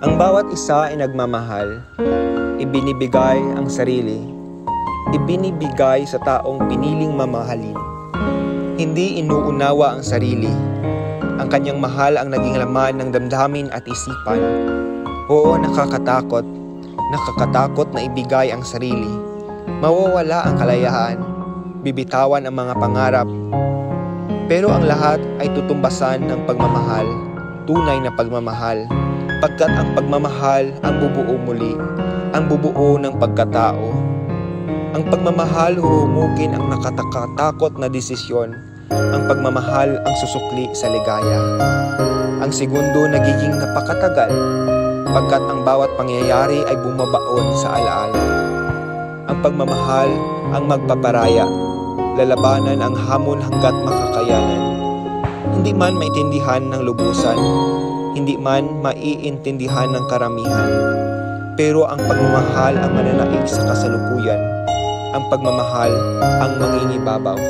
Ang bawat isa ay nagmamahal, ibinibigay ang sarili, ibinibigay sa taong piniling mamahalin. Hindi inuunawa ang sarili, ang kanyang mahal ang naging laman ng damdamin at isipan. Oo, nakakatakot na ibigay ang sarili. Mawawala ang kalayaan, bibitawan ang mga pangarap. Pero ang lahat ay tutumbasan ng pagmamahal, tunay na pagmamahal. Pagkat ang pagmamahal ang bubuo muli, ang bubuo ng pagkatao. Ang pagmamahal huhumugin ang nakakatakot na desisyon. Ang pagmamahal ang susukli sa ligaya. Ang segundo nagiging napakatagal, pagkat ang bawat pangyayari ay bumabaon sa alaala. Ang pagmamahal ang magpaparaya, lalabanan ang hamon hanggat makakayanan. Hindi man maintindihan ng lubusan, hindi man maiintindihan ng karamihan, pero ang pagmamahal ang mananaig sa kasalukuyan, ang pagmamahal ang mangingibabaw.